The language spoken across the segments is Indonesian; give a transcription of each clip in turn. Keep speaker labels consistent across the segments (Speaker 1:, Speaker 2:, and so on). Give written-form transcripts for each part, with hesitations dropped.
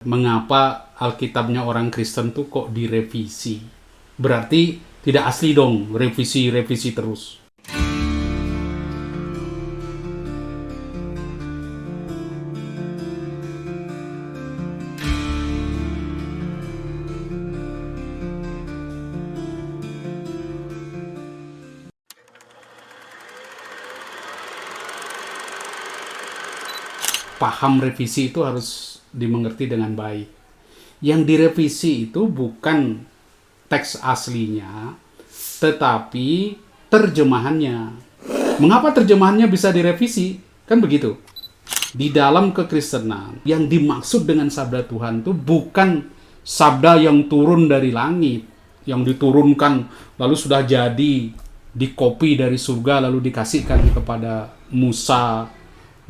Speaker 1: Mengapa Alkitabnya orang Kristen tuh kok direvisi? Berarti tidak asli dong, revisi terus. Paham revisi itu harus dimengerti dengan baik. Yang direvisi itu bukan teks aslinya, tetapi terjemahannya. Mengapa terjemahannya bisa direvisi? Kan begitu. Di dalam kekristenan, yang dimaksud dengan sabda Tuhan itu bukan sabda yang turun dari langit, yang diturunkan lalu sudah jadi, dikopi dari surga lalu dikasihkan kepada Musa,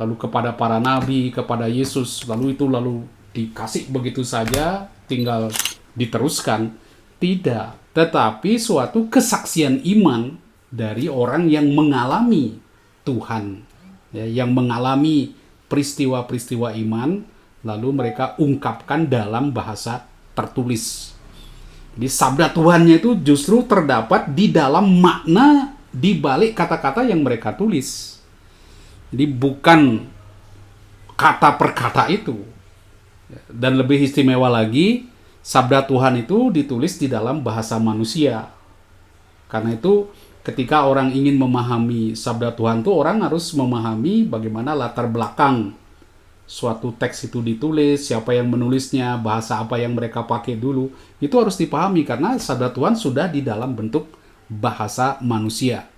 Speaker 1: lalu kepada para nabi, kepada Yesus, lalu dikasih begitu saja, tinggal diteruskan. Tidak, tetapi suatu kesaksian iman dari orang yang mengalami Tuhan, ya, yang mengalami peristiwa-peristiwa iman, lalu mereka ungkapkan dalam bahasa tertulis. Jadi sabda Tuhannya itu justru terdapat di dalam makna di balik kata-kata yang mereka tulis. Jadi bukan kata per kata itu. Dan lebih istimewa lagi, sabda Tuhan itu ditulis di dalam bahasa manusia. Karena itu ketika orang ingin memahami sabda Tuhan itu, orang harus memahami bagaimana latar belakang suatu teks itu ditulis, siapa yang menulisnya, bahasa apa yang mereka pakai dulu. Itu harus dipahami karena sabda Tuhan sudah di dalam bentuk bahasa manusia.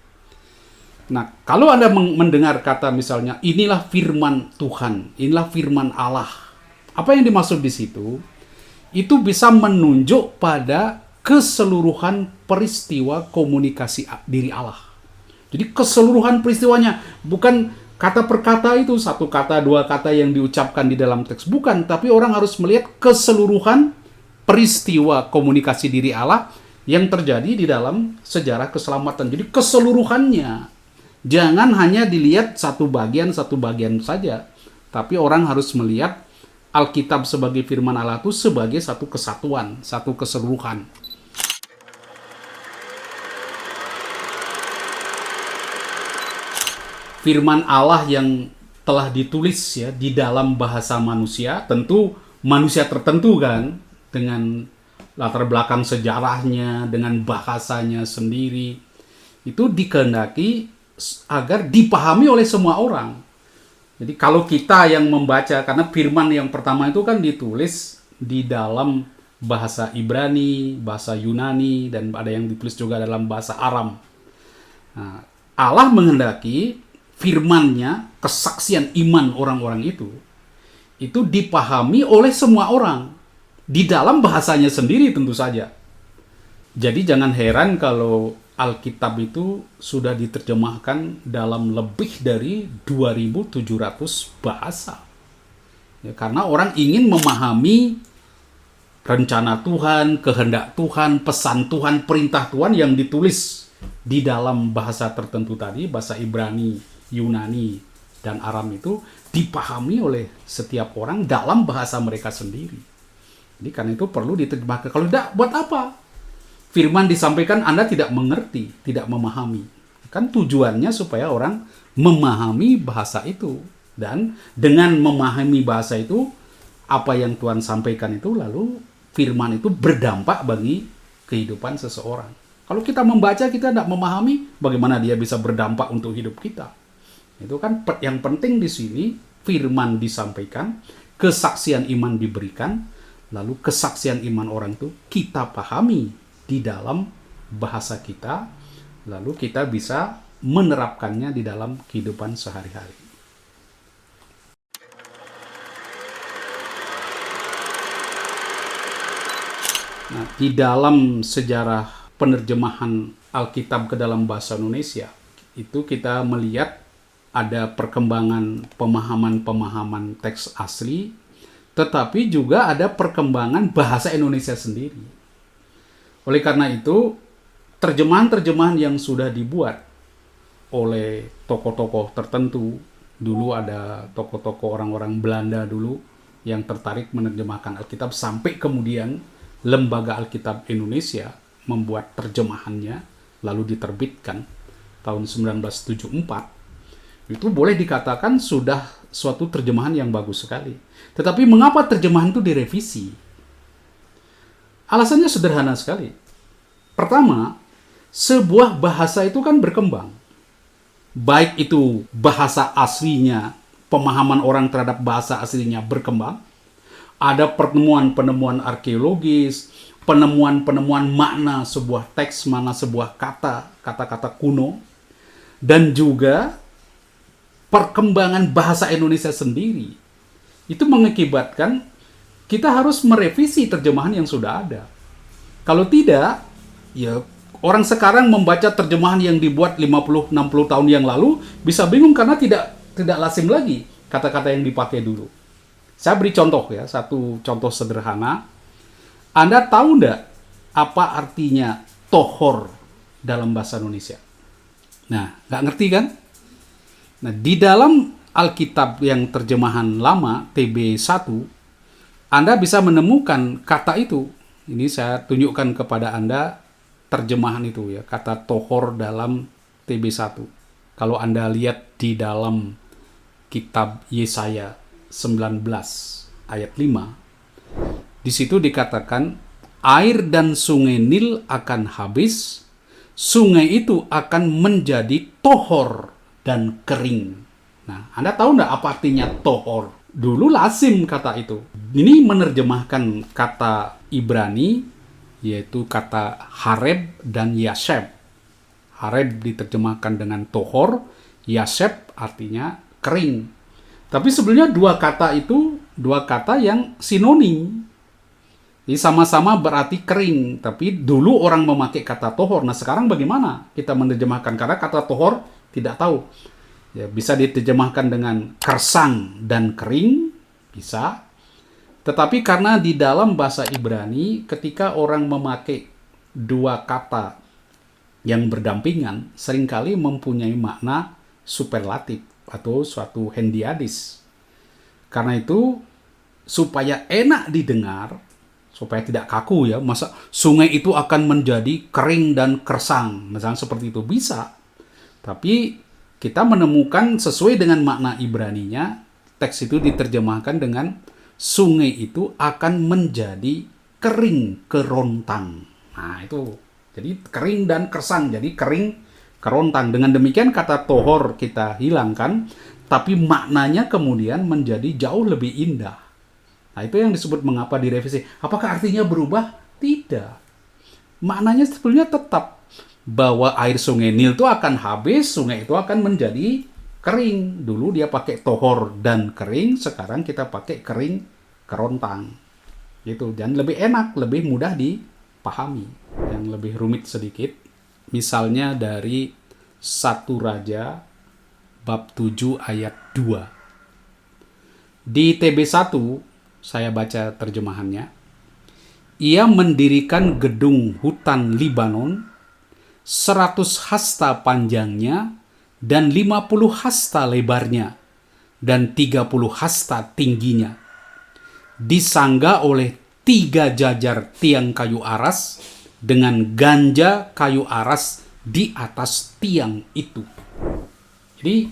Speaker 1: Nah, kalau Anda mendengar kata misalnya, inilah firman Tuhan, inilah firman Allah. Apa yang dimaksud di situ? Itu bisa menunjuk pada keseluruhan peristiwa komunikasi diri Allah. Jadi keseluruhan peristiwanya, bukan kata per kata itu, satu kata, dua kata yang diucapkan di dalam teks. Bukan, tapi orang harus melihat keseluruhan peristiwa komunikasi diri Allah yang terjadi di dalam sejarah keselamatan. Jadi keseluruhannya. Jangan hanya dilihat satu bagian saja, tapi orang harus melihat Alkitab sebagai firman Allah itu sebagai satu kesatuan, satu keseluruhan. Firman Allah yang telah ditulis ya di dalam bahasa manusia, tentu manusia tertentu kan, dengan latar belakang sejarahnya, dengan bahasanya sendiri, itu dikehendaki agar dipahami oleh semua orang. Jadi kalau kita yang membaca, karena firman yang pertama itu kan ditulis di dalam bahasa Ibrani, bahasa Yunani, dan ada yang ditulis juga dalam bahasa Aram. Nah, Allah menghendaki firman-Nya, kesaksian iman orang-orang itu dipahami oleh semua orang di dalam bahasanya sendiri tentu saja. Jadi jangan heran kalau Alkitab itu sudah diterjemahkan dalam lebih dari 2.700 bahasa. Ya, karena orang ingin memahami rencana Tuhan, kehendak Tuhan, pesan Tuhan, perintah Tuhan yang ditulis di dalam bahasa tertentu tadi, bahasa Ibrani, Yunani, dan Aram itu dipahami oleh setiap orang dalam bahasa mereka sendiri. Jadi karena itu perlu diterjemahkan. Kalau tidak, buat apa? Firman disampaikan Anda tidak mengerti, tidak memahami. Kan tujuannya supaya orang memahami bahasa itu. Dan dengan memahami bahasa itu, apa yang Tuhan sampaikan itu, lalu firman itu berdampak bagi kehidupan seseorang. Kalau kita membaca, kita tidak memahami, bagaimana dia bisa berdampak untuk hidup kita. Itu kan yang penting di sini, firman disampaikan, kesaksian iman diberikan, lalu kesaksian iman orang itu kita pahami di dalam bahasa kita, lalu kita bisa menerapkannya di dalam kehidupan sehari-hari. Nah, di dalam sejarah penerjemahan Alkitab ke dalam bahasa Indonesia, itu kita melihat ada perkembangan pemahaman-pemahaman teks asli, tetapi juga ada perkembangan bahasa Indonesia sendiri. Oleh karena itu, terjemahan-terjemahan yang sudah dibuat oleh tokoh-tokoh tertentu, dulu ada tokoh-tokoh orang-orang Belanda dulu, yang tertarik menerjemahkan Alkitab sampai kemudian Lembaga Alkitab Indonesia membuat terjemahannya lalu diterbitkan tahun 1974, itu boleh dikatakan sudah suatu terjemahan yang bagus sekali. Tetapi mengapa terjemahan itu direvisi? Alasannya sederhana sekali. Pertama, sebuah bahasa itu kan berkembang. Baik itu bahasa aslinya, pemahaman orang terhadap bahasa aslinya berkembang. Ada penemuan-penemuan arkeologis, penemuan-penemuan makna sebuah teks, makna sebuah kata-kata kuno, dan juga perkembangan bahasa Indonesia sendiri. Itu mengakibatkan kita harus merevisi terjemahan yang sudah ada. Kalau tidak, ya orang sekarang membaca terjemahan yang dibuat 50-60 tahun yang lalu bisa bingung karena tidak lazim lagi kata-kata yang dipakai dulu. Saya beri contoh ya, satu contoh sederhana. Anda tahu enggak apa artinya tohor dalam bahasa Indonesia? Nah, nggak ngerti kan? Nah, di dalam Alkitab yang terjemahan lama, TB1, Anda bisa menemukan kata itu. Ini saya tunjukkan kepada Anda terjemahan itu ya, kata tohor dalam TB1. Kalau Anda lihat di dalam kitab Yesaya 19 ayat 5, di situ dikatakan air dan sungai Nil akan habis, sungai itu akan menjadi tohor dan kering. Nah, Anda tahu nggak apa artinya tohor? Dulu lazim kata itu. Ini menerjemahkan kata Ibrani, yaitu kata hareb dan yaseb. Hareb diterjemahkan dengan tohor, yaseb artinya kering. Tapi sebenarnya dua kata itu, dua kata yang sinonim. Jadi sama-sama berarti kering, tapi dulu orang memakai kata tohor. Nah, sekarang bagaimana kita menerjemahkan? Karena kata tohor tidak tahu. Ya, bisa diterjemahkan dengan kersang dan kering, bisa. Tetapi karena di dalam bahasa Ibrani, ketika orang memakai dua kata yang berdampingan, seringkali mempunyai makna superlatif atau suatu hendiadis. Karena itu, supaya enak didengar, supaya tidak kaku ya, masa sungai itu akan menjadi kering dan kersang, misalnya seperti itu, bisa. Tapi kita menemukan sesuai dengan makna Ibraninya, teks itu diterjemahkan dengan sungai itu akan menjadi kering kerontang. Nah itu, jadi kering dan kersang, jadi kering kerontang. Dengan demikian kata tohor kita hilangkan, tapi maknanya kemudian menjadi jauh lebih indah. Nah itu yang disebut mengapa direvisi. Apakah artinya berubah? Tidak. Maknanya sebetulnya tetap. Bahwa air sungai Nil itu akan habis, sungai itu akan menjadi kering. Dulu dia pakai tohor dan kering, sekarang kita pakai kering kerontang. Gitu. Dan lebih enak, lebih mudah dipahami. Yang lebih rumit sedikit, misalnya dari 1 Raja bab 7 ayat 2. Di TB1 saya baca terjemahannya. Ia mendirikan gedung hutan Libanon 100 hasta panjangnya dan 50 hasta lebarnya dan 30 hasta tingginya. Disangga oleh 3 jajar tiang kayu aras dengan ganja kayu aras di atas tiang itu. Jadi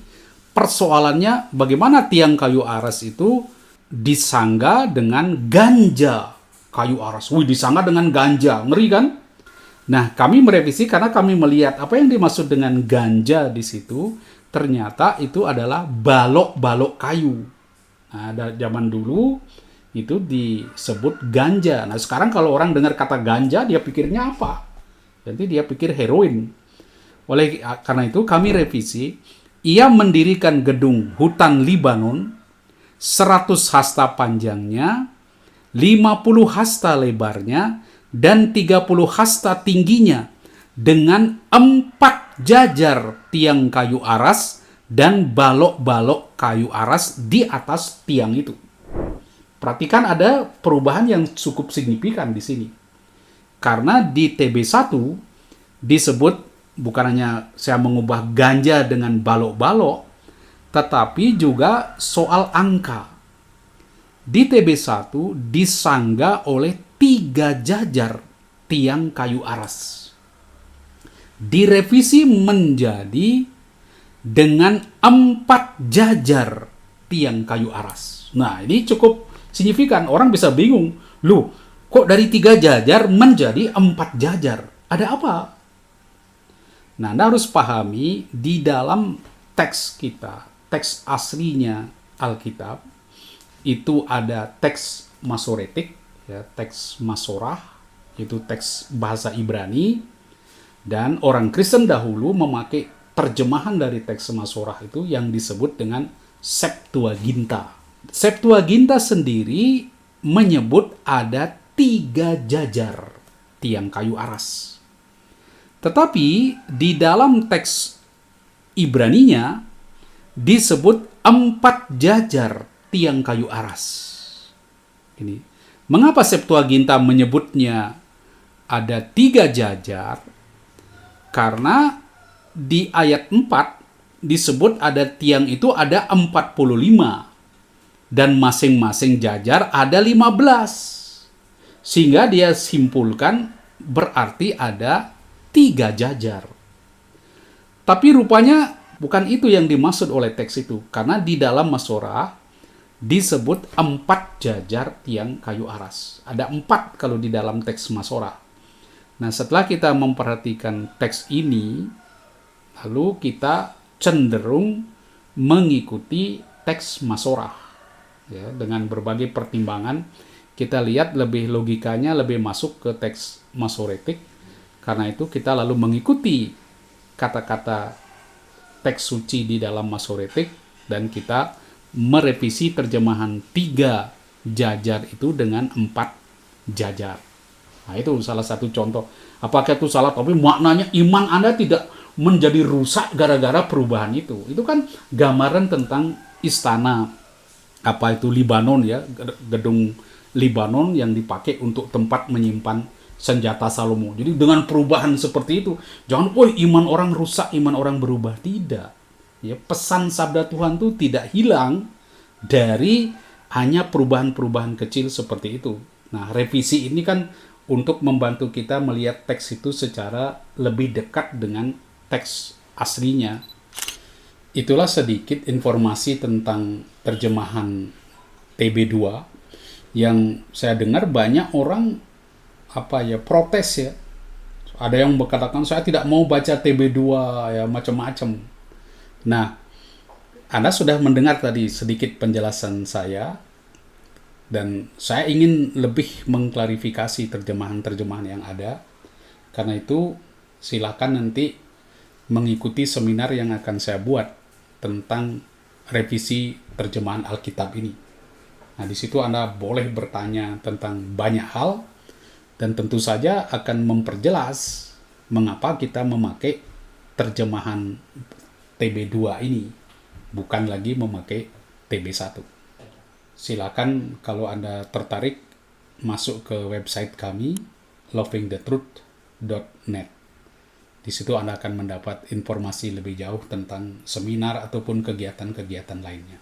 Speaker 1: persoalannya bagaimana tiang kayu aras itu disangga dengan ganja kayu aras. Wih, disangga dengan ganja, ngeri kan? Nah, kami merevisi karena kami melihat apa yang dimaksud dengan ganja di situ, ternyata itu adalah balok-balok kayu. Nah, zaman dulu itu disebut ganja. Nah, sekarang kalau orang dengar kata ganja, dia pikirnya apa? Jadi dia pikir heroin. Karena itu kami revisi, ia mendirikan gedung hutan Libanon 100 hasta panjangnya, 50 hasta lebarnya, dan 30 hasta tingginya dengan 4 jajar tiang kayu aras dan balok-balok kayu aras di atas tiang itu. Perhatikan ada perubahan yang cukup signifikan di sini. Karena di TB1 disebut bukan hanya saya mengubah ganja dengan balok-balok, tetapi juga soal angka. di TB1 disangga oleh 3 jajar tiang kayu aras. Direvisi menjadi dengan 4 jajar tiang kayu aras. Nah, ini cukup signifikan. Orang bisa bingung, loh, kok dari 3 jajar menjadi 4 jajar? Ada apa? Nah, Anda harus pahami di dalam teks kita, teks aslinya Alkitab, itu ada teks Masoretik, ya, teks Masorah, itu teks bahasa Ibrani, dan orang Kristen dahulu memakai terjemahan dari teks Masorah itu yang disebut dengan Septuaginta. Septuaginta sendiri menyebut ada 3 jajar tiang kayu aras. Tetapi di dalam teks Ibraninya disebut 4 jajar tiang kayu aras. Ini. Mengapa Septuaginta menyebutnya ada 3 jajar? Karena di ayat 4 disebut ada tiang itu ada 45 dan masing-masing jajar ada 15. Sehingga dia simpulkan berarti ada 3 jajar. Tapi rupanya bukan itu yang dimaksud oleh teks itu. Karena di dalam Masorah disebut 4 jajar tiang kayu aras. Ada 4 kalau di dalam teks Masorah. Nah, setelah kita memperhatikan teks ini, lalu kita cenderung mengikuti teks Masorah. Ya, dengan berbagai pertimbangan, kita lihat lebih logikanya lebih masuk ke teks Masoretik. Karena itu kita lalu mengikuti kata-kata teks suci di dalam Masoretik dan kita merevisi terjemahan 3 jajar itu dengan 4 jajar. Nah, itu salah satu contoh. Apakah itu salah? Tapi maknanya iman Anda tidak menjadi rusak gara-gara perubahan itu. Itu kan gambaran tentang istana apa itu Libanon, ya, gedung Libanon yang dipakai untuk tempat menyimpan senjata Salomo. Jadi dengan perubahan seperti itu, jangan, iman orang rusak, iman orang berubah. Tidak. Ya, pesan sabda Tuhan itu tidak hilang dari hanya perubahan-perubahan kecil seperti itu. Nah, revisi ini kan untuk membantu kita melihat teks itu secara lebih dekat dengan teks aslinya. Itulah sedikit informasi tentang terjemahan TB2 yang saya dengar banyak orang protes, ya. Ada yang berkatakan saya tidak mau baca TB2, ya, macam-macam. Nah, Anda sudah mendengar tadi sedikit penjelasan saya, dan saya ingin lebih mengklarifikasi terjemahan-terjemahan yang ada. Karena itu silakan nanti mengikuti seminar yang akan saya buat tentang revisi terjemahan Alkitab ini. Nah, di situ Anda boleh bertanya tentang banyak hal, dan tentu saja akan memperjelas mengapa kita memakai terjemahan TB2 ini, bukan lagi memakai TB1. Silakan kalau Anda tertarik masuk ke website kami, lovingthetruth.net. Di situ Anda akan mendapat informasi lebih jauh tentang seminar ataupun kegiatan-kegiatan lainnya.